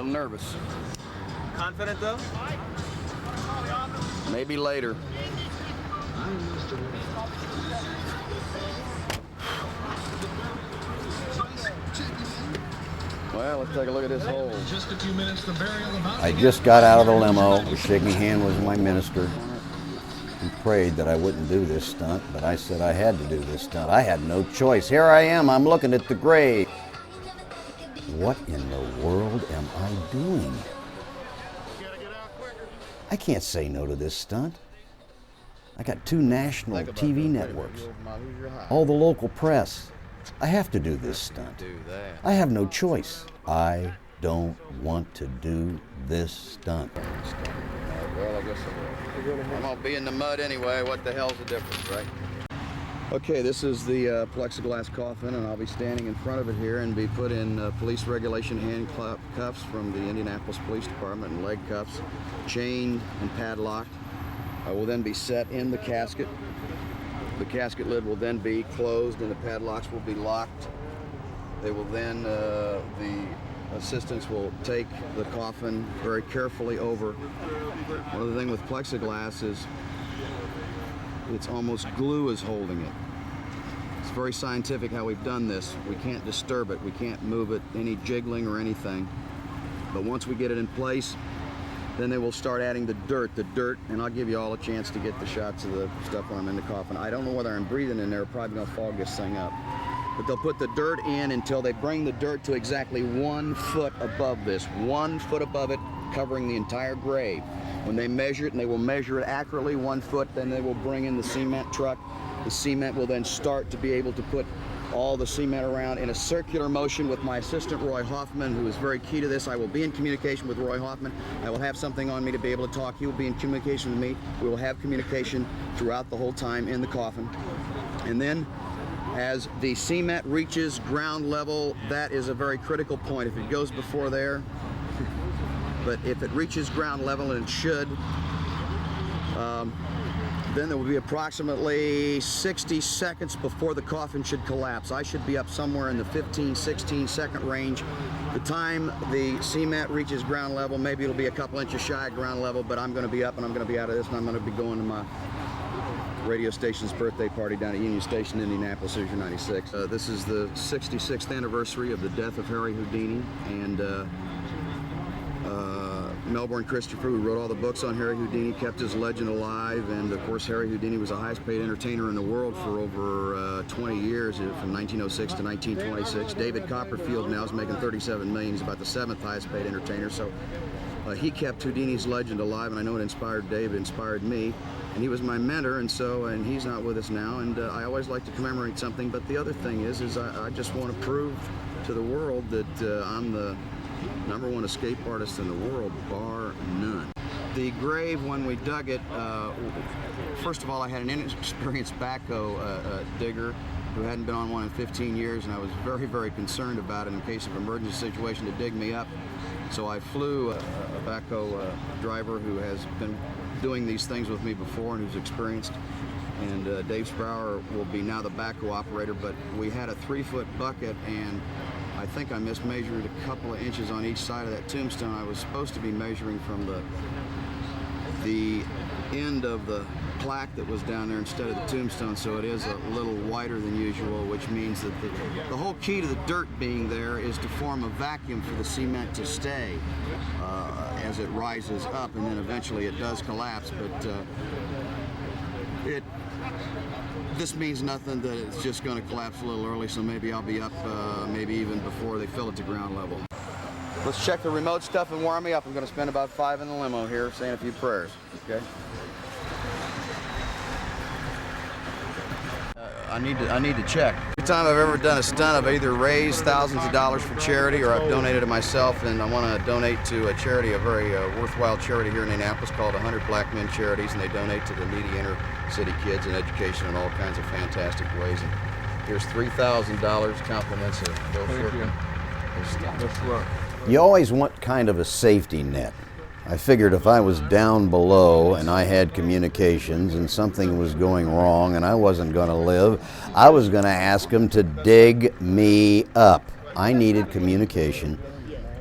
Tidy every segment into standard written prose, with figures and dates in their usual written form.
little nervous. Confident though? Maybe later. Well, let's take a look at this hole. Just a few minutes, the burial about I just got out of the limo, was shaking hand with my minister. He prayed that I wouldn't do this stunt, but I said I had to do this stunt. I had no choice. Here I am, I'm looking at the grave. What in the world am I doing? I can't say no to this stunt. I got 2 national TV networks, all the local press. I have to do this stunt. I have no choice. I don't want to do this stunt. Well, I guess I will. I'm gonna be in the mud anyway. What the hell's the difference, right? Okay, this is the plexiglass coffin, and I'll be standing in front of it here and be put in police regulation handcuffs from the Indianapolis Police Department and leg cuffs, chained and padlocked. I will then be set in the casket. The casket lid will then be closed and the padlocks will be locked. They will then, the assistants will take the coffin very carefully over. One other thing with plexiglass is it's almost glue is holding it. It's very scientific how we've done this. We can't disturb it. We can't move it, any jiggling or anything. But once we get it in place, then they will start adding the dirt, and I'll give you all a chance to get the shots of the stuff when I'm in the coffin. I don't know whether I'm breathing in there, probably gonna fog this thing up. But they'll put the dirt in until they bring the dirt to exactly 1 foot above this, 1 foot above it, covering the entire grave. When they measure it, and they will measure it accurately 1 foot, then they will bring in the cement truck. The cement will then start to be able to put all the cement around in a circular motion with my assistant Roy Hoffman, who is very key to this. I will be in communication with Roy Hoffman. I will have something on me to be able to talk. He will be in communication with me. We will have communication throughout the whole time in the coffin. And then as the cement reaches ground level, that is a very critical point. If it goes before there, but if it reaches ground level, and it should, then there will be approximately 60 seconds before the coffin should collapse. I should be up somewhere in the 15-16 second range. The time the cement reaches ground level, maybe it'll be a couple inches shy of ground level, but I'm gonna be up and I'm gonna be out of this, and I'm gonna be going to my radio station's birthday party down at Union Station, Indianapolis, Hoosier 96. This is the 66th anniversary of the death of Harry Houdini, and Melbourne Christopher, who wrote all the books on Harry Houdini, kept his legend alive, and of course Harry Houdini was the highest paid entertainer in the world for over 20 years, from 1906 to 1926. David Copperfield now is making $37 million. He's about the 7th highest paid entertainer, so he kept Houdini's legend alive, and I know it inspired David, inspired me, and he was my mentor, and he's not with us now, and I always like to commemorate something. But the other thing is I just want to prove to the world that I'm the #1 escape artist in the world, bar none. The grave, when we dug it, first of all, I had an inexperienced backhoe digger who hadn't been on one in 15 years, and I was very, very concerned about it in case of emergency situation to dig me up. So I flew a backhoe driver who has been doing these things with me before and who's experienced. And Dave Sprower will be now the backhoe operator, but we had a 3-foot bucket, and I think I mismeasured a couple of inches on each side of that tombstone. I was supposed to be measuring from the end of the plaque that was down there instead of the tombstone, so it is a little wider than usual, which means that the whole key to the dirt being there is to form a vacuum for the cement to stay as it rises up, and then eventually it does collapse. But this means nothing, that it's just going to collapse a little early, so maybe I'll be up maybe even before they fill it to ground level. Let's check the remote stuff and warm me up. I'm going to spend about 5 in the limo here saying a few prayers, okay? I need to check. Every time I've ever done a stunt, I've either raised thousands of dollars for charity or I've donated it myself, and I want to donate to a charity, a very worthwhile charity here in Indianapolis called 100 Black Men Charities, and they donate to the needy inner city kids in education in all kinds of fantastic ways. And here's $3,000 compliments of Bill Shirk. You always want kind of a safety net. I figured if I was down below and I had communications and something was going wrong and I wasn't going to live, I was going to ask them to dig me up. I needed communication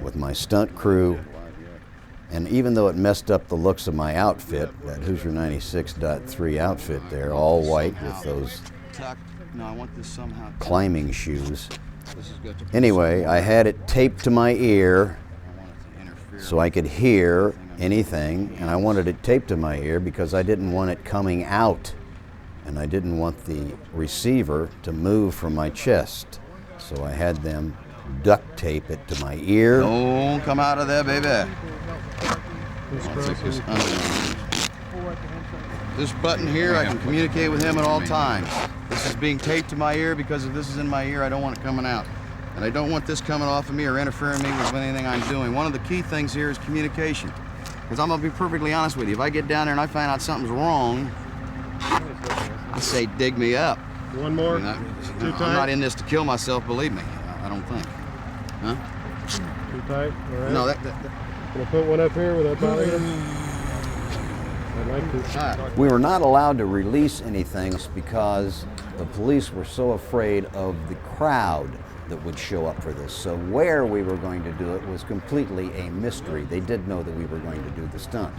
with my stunt crew. And even though it messed up the looks of my outfit, that Hoosier 96.3 outfit there, all white with those climbing shoes. Anyway, I had it taped to my ear so I could hear anything, and I wanted it taped to my ear because I didn't want it coming out, and I didn't want the receiver to move from my chest. So I had them duct tape it to my ear. Don't come out of there, baby. I'll take this under. This button here, I can communicate with him at all times. This is being taped to my ear because if this is in my ear, I don't want it coming out. And I don't want this coming off of me or interfering me with anything I'm doing. One of the key things here is communication. Because I'm gonna be perfectly honest with you. If I get down there and I find out something's wrong, I say dig me up. One more. I'm not in this to kill myself, believe me. I don't think. Huh? Too tight? All right. No, Can I put one up here without bothering you? I'd like to. We were not allowed to release anything because the police were so afraid of the crowd that would show up for this. So where we were going to do it was completely a mystery. They did know that we were going to do the stunt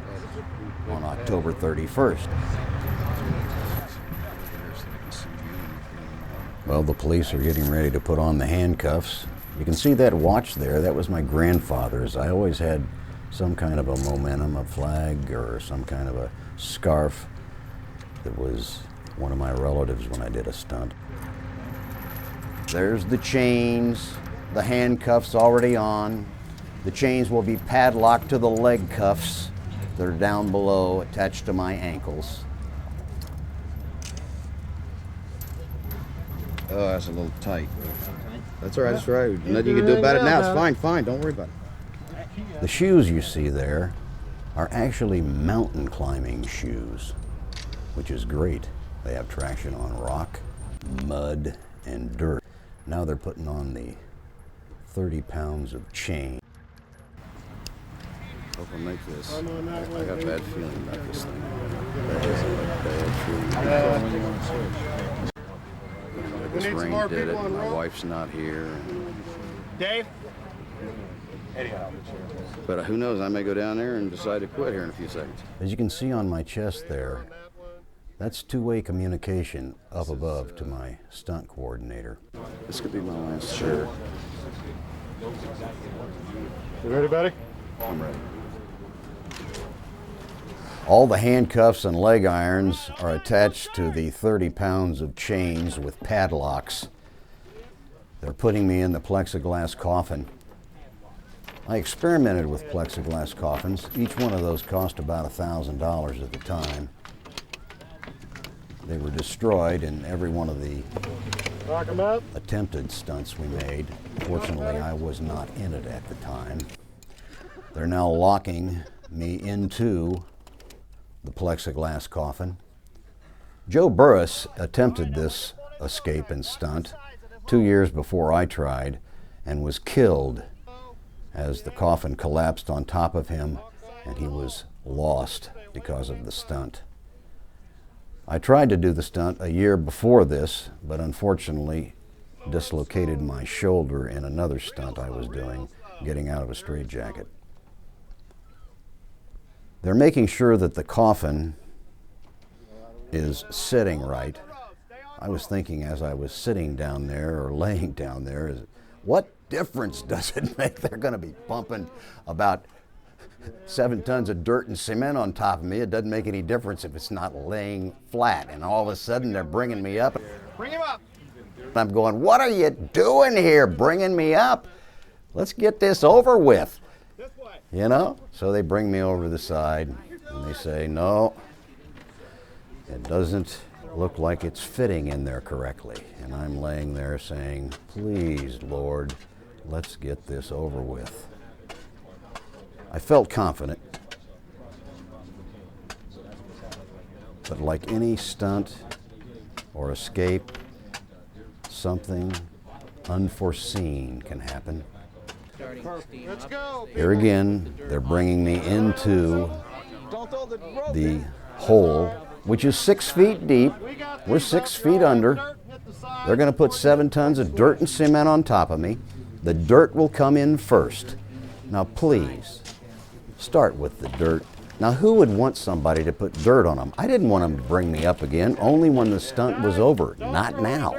on October 31st. Well, the police are getting ready to put on the handcuffs. You can see that watch there. That was my grandfather's. I always had some kind of a momentum, a flag, or some kind of a scarf that was one of my relatives when I did a stunt. There's the chains, the handcuffs already on. The chains will be padlocked to the leg cuffs that are down below, attached to my ankles. Oh, that's a little tight. That's all right, that's all right. Nothing you can do about it now. It's fine, fine. Don't worry about it. The shoes you see there are actually mountain climbing shoes, which is great. They have traction on rock, mud, and dirt. Now they're putting on the 30 pounds of chain. Hope I make this. I got a bad feeling about this thing. That is a bad feeling. This rain did it, and my wife's not here. Dave? But who knows, I may go down there and decide to quit here in a few seconds. As you can see on my chest there, that's two-way communication up above to my stunt coordinator. This could be my last shirt. You ready, buddy? I'm ready. All the handcuffs and leg irons are attached to the 30 pounds of chains with padlocks. They're putting me in the plexiglass coffin. I experimented with plexiglass coffins. Each one of those cost about $1,000 at the time. They were destroyed in every one of the attempted stunts we made. Fortunately, I was not in it at the time. They're now locking me into the plexiglass coffin. Joe Burrus attempted this escape and stunt 2 years before I tried and was killed as the coffin collapsed on top of him and he was lost because of the stunt. I tried to do the stunt a year before this, but unfortunately dislocated my shoulder in another stunt I was doing, getting out of a straitjacket. They're making sure that the coffin is sitting right. I was thinking as I was sitting down there or laying down there, what difference does it make? They're going to be pumping about 7 tons of dirt and cement on top of me. It doesn't make any difference if it's not laying flat. And all of a sudden they're bringing me up. Bring him up. I'm going, what are you doing here, bringing me up? Let's get this over with. You know? So they bring me over to the side and they say, no, it doesn't look like it's fitting in there correctly. And I'm laying there saying, please, Lord, let's get this over with. I felt confident, but like any stunt or escape, something unforeseen can happen. Let's go. Here again, they're bringing me into the hole, which is 6 feet deep. We're 6 feet under. They're going to put 7 tons of dirt and cement on top of me. The dirt will come in first. Now please, start with the dirt. Now who would want somebody to put dirt on them? I didn't want them to bring me up again, only when the stunt was over, not now.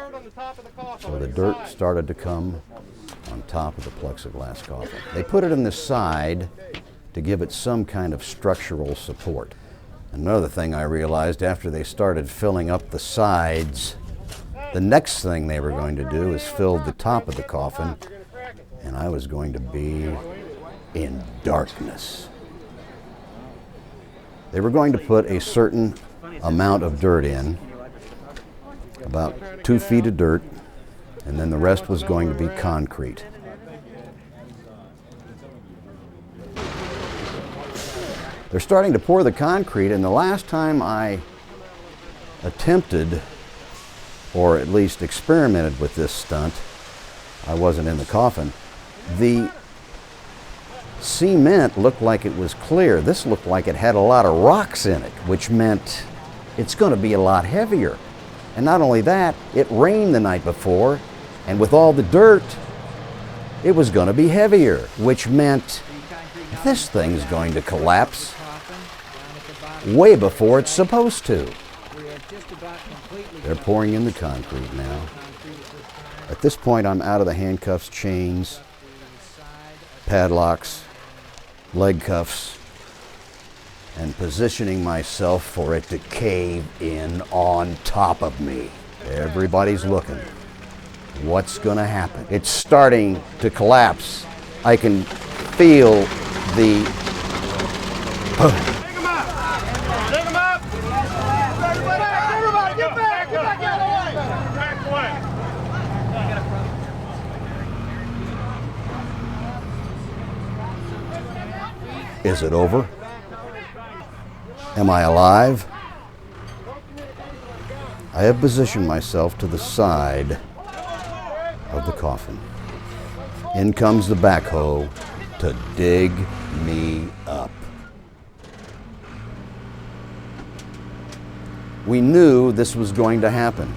So the dirt started to come on top of the plexiglass coffin. They put it in the side to give it some kind of structural support. Another thing I realized after they started filling up the sides, the next thing they were going to do is fill the top of the coffin, and I was going to be in darkness. They were going to put a certain amount of dirt in, about 2 feet of dirt, and then the rest was going to be concrete. They're starting to pour the concrete, and the last time I attempted, or at least experimented with this stunt, I wasn't in the coffin, the cement looked like it was clear. This looked like it had a lot of rocks in it, which meant it's going to be a lot heavier. And not only that, it rained the night before, and with all the dirt, it was going to be heavier, which meant this thing's going to collapse way before it's supposed to. They're pouring in the concrete now. At this point, I'm out of the handcuffs, chains, padlocks, leg cuffs, and positioning myself for it to cave in on top of me. Everybody's looking. What's going to happen? It's starting to collapse. I can feel the... Take him up! Everybody, get back! Get back out of the way! Back away! Is it over? Am I alive? I have positioned myself to the side of the coffin. In comes the backhoe to dig me up. We knew this was going to happen.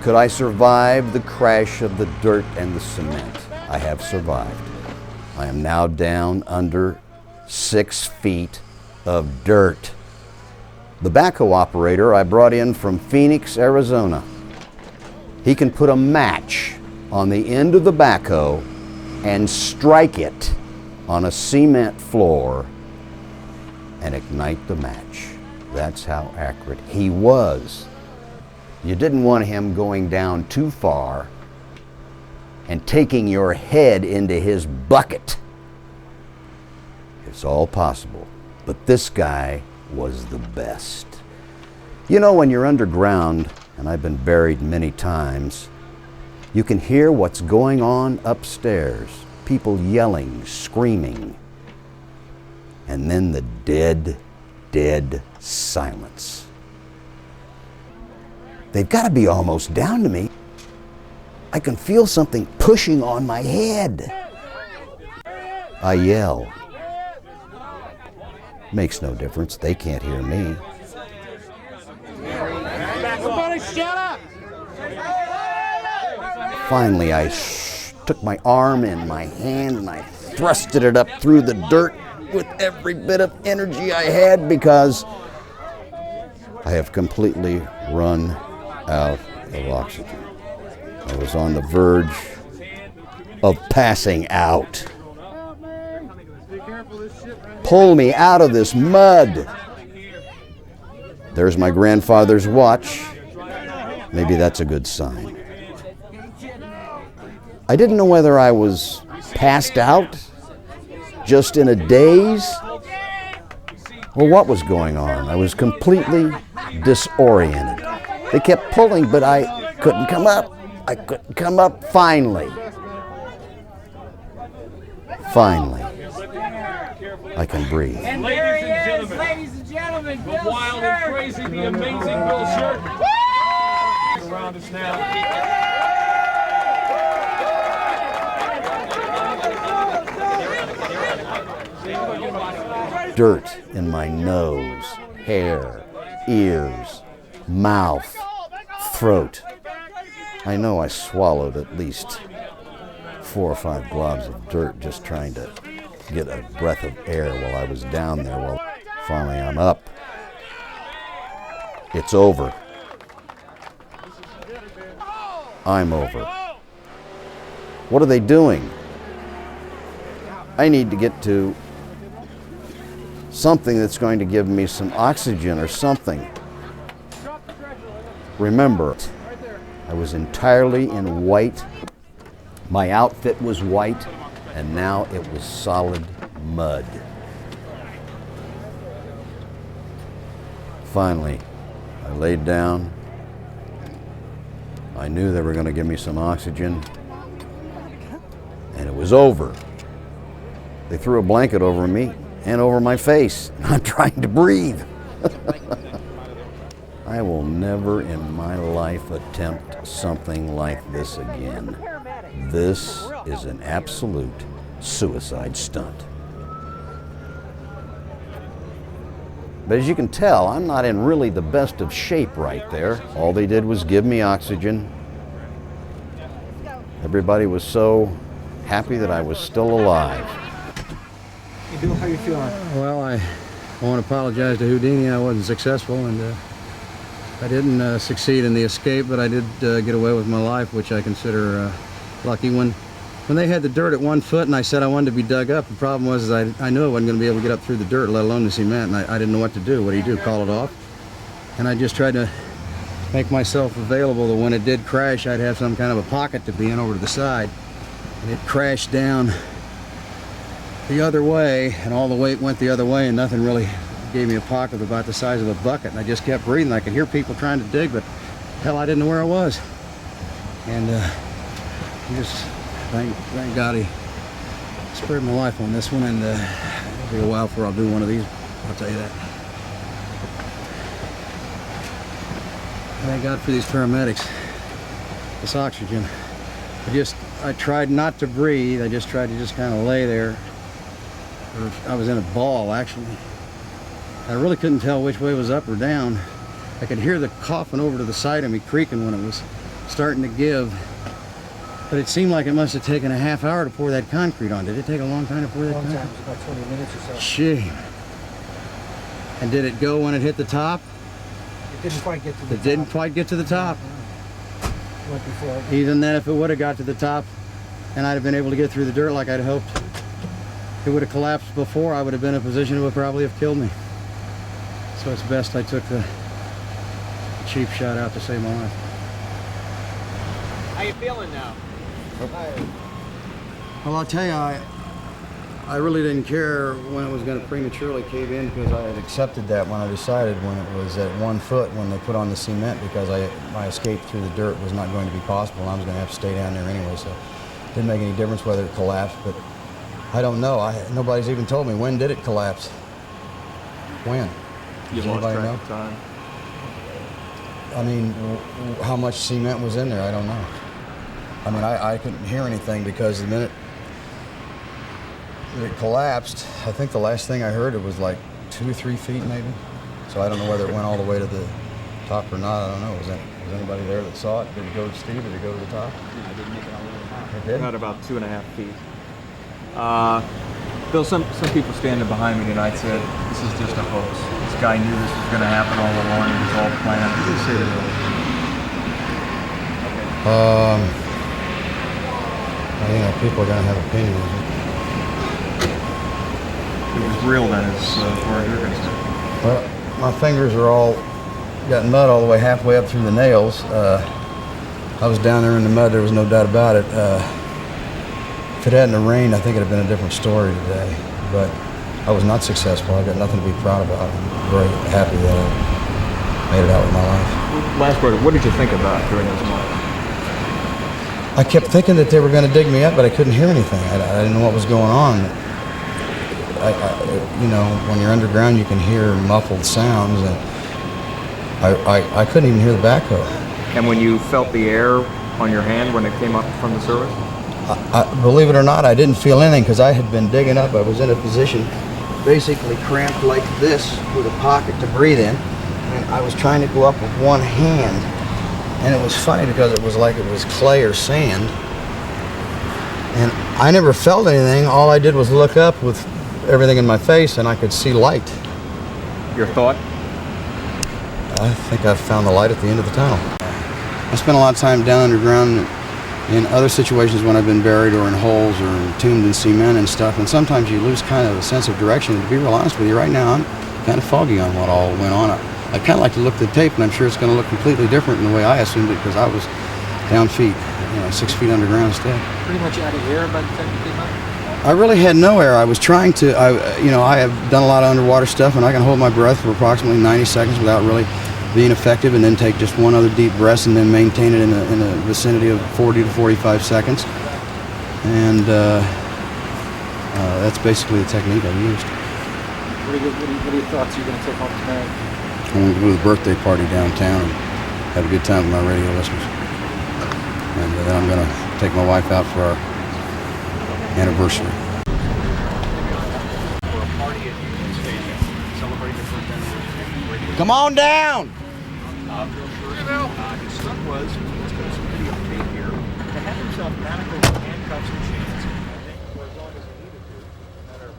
Could I survive the crash of the dirt and the cement? I have survived. I am now down under 6 feet of dirt. The backhoe operator I brought in from Phoenix, Arizona. He can put a match on the end of the backhoe and strike it on a cement floor and ignite the match. That's how accurate he was. You didn't want him going down too far and taking your head into his bucket. It's all possible, but this guy was the best. You know, when you're underground, and I've been buried many times, you can hear what's going on upstairs. People yelling, screaming, and then the dead silence. They've got to be almost down to me. I can feel something pushing on my head. I yell. Makes no difference. They can't hear me. Everybody shut up! Finally, I took my arm and my hand and I thrusted it up through the dirt with every bit of energy I had, because I have completely run out of oxygen. I was on the verge of passing out. Pull me out of this mud. There's my grandfather's watch. Maybe that's a good sign. I didn't know whether I was passed out, just in a daze, or what was going on. I was completely disoriented. They kept pulling, but I couldn't come up. I couldn't come up. Finally, I can breathe. And there he is, ladies and gentlemen, Bill The wild Shirk. and crazy, the amazing Bill Shirk. Around us now. Dirt in my nose, hair, ears, mouth, throat. I know I swallowed at least 4 or 5 globs of dirt just trying to get a breath of air while I was down there. Well, finally I'm up. It's over. I'm over. What are they doing? I need to get to something that's going to give me some oxygen or something. Remember, I was entirely in white. My outfit was white, and now it was solid mud. Finally, I laid down. I knew they were going to give me some oxygen, and it was over. They threw a blanket over me and over my face. I'm trying to breathe. I will never in my life attempt something like this again. This is an absolute suicide stunt. But as you can tell, I'm not in really the best of shape right there. All they did was give me oxygen. Everybody was so happy that I was still alive. Hey Bill, how you feeling? Well, I want to apologize to Houdini. I wasn't successful, and I didn't succeed in the escape, but I did get away with my life, which I consider lucky. When they had the dirt at 1 foot and I said I wanted to be dug up, the problem was I knew I wasn't going to be able to get up through the dirt, let alone the cement, and I didn't know what to do. What do you do? Call it off? And I just tried to make myself available that when it did crash, I'd have some kind of a pocket to be in over to the side. And it crashed down the other way, and all the weight went the other way, and nothing really gave me a pocket about the size of a bucket, and I just kept breathing. I could hear people trying to dig, but hell, I didn't know where I was. And just thank God he spared my life on this one, and it'll be a while before I'll do one of these, I'll tell you that. Thank God for these paramedics, this oxygen. I tried not to breathe. I just tried to just kind of lay there. I was in a ball, actually. I really couldn't tell which way was up or down. I could hear the coffin over to the side of me creaking when it was starting to give. But it seemed like it must have taken a half hour to pour that concrete on. Did it take a long time to pour that concrete? About 20 minutes or so. Gee. And did it go when it hit the top? It didn't quite get to the It didn't quite get to the top. Went before. Even then, if it would have got to the top and I'd have been able to get through the dirt like I'd hoped, it would have collapsed before I would have been in a position it would probably have killed me. So it's best I took the cheap shot out to save my life. How you feeling now? Well, I'll tell you, I really didn't care when it was going to prematurely cave in, because I had accepted that when I decided when it was at 1 foot when they put on the cement, because my escape through the dirt was not going to be possible, and I was going to have to stay down there anyway, so it didn't make any difference whether it collapsed. But I don't know. Nobody's even told me. When did it collapse? When? Does anybody know? Time. I mean, how much cement was in there? I don't know. I mean, I couldn't hear anything, because the minute it collapsed, I think the last thing I heard, it was like 2 or 3 feet maybe. So I don't know whether it went all the way to the top or not. I don't know. Was anybody there that saw it? Did it go to Steve? Did it go to the top? No, I didn't make it all the way to the top. It did? About 2.5 feet. Bill, some people standing behind me tonight said this is just a hoax. This guy knew this was going to happen all along. It was all planned. Did you say that? You know, people are going to have opinions. It was real then, as far as you're concerned. Well, my fingers are all got mud all the way halfway up through the nails. I was down there in the mud, there was no doubt about it. If it hadn't rained, I think it'd have been a different story today. But I was not successful. I got nothing to be proud about. I'm very happy that I made it out with my life. Last word, what did you think about during those moments? I kept thinking that they were going to dig me up, but I couldn't hear anything. I didn't know what was going on. You know, when you're underground, you can hear muffled sounds, and I couldn't even hear the backhoe. And when you felt the air on your hand when it came up from the surface? Believe it or not, I didn't feel anything, because I had been digging up. I was in a position basically cramped like this with a pocket to breathe in, and I was trying to go up with one hand. And it was funny, because it was like it was clay or sand. And I never felt anything. All I did was look up with everything in my face, and I could see light. Your thought? I think I've found the light at the end of the tunnel. I spent a lot of time down underground in other situations when I've been buried or in holes or entombed in cement and stuff, and sometimes you lose kind of a sense of direction. To be real honest with you, right now I'm kind of foggy on what all went on. I'd kind of like to look at the tape, and I'm sure it's going to look completely different in the way I assumed it, because I was down feet, 6 feet underground instead. Pretty much out of air by the time you came up? I really had no air. I was trying to, I have done a lot of underwater stuff, and I can hold my breath for approximately 90 seconds without really being effective, and then take just one other deep breath and then maintain it in the vicinity of 40 to 45 seconds. And that's basically the technique I used. What are your thoughts you're going to take home tonight? I'm going to go to the birthday party downtown and have a good time with my radio listeners. And then I'm going to take my wife out for our anniversary. Come on down! His stunt was, let's go to some video tape here, to have himself manacled with handcuffs and chains. I think for as long as he needed to. Matter of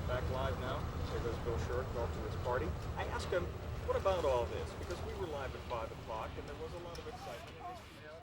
back live now. There goes Bill Shirk off to his party. I asked him, what about all this? Because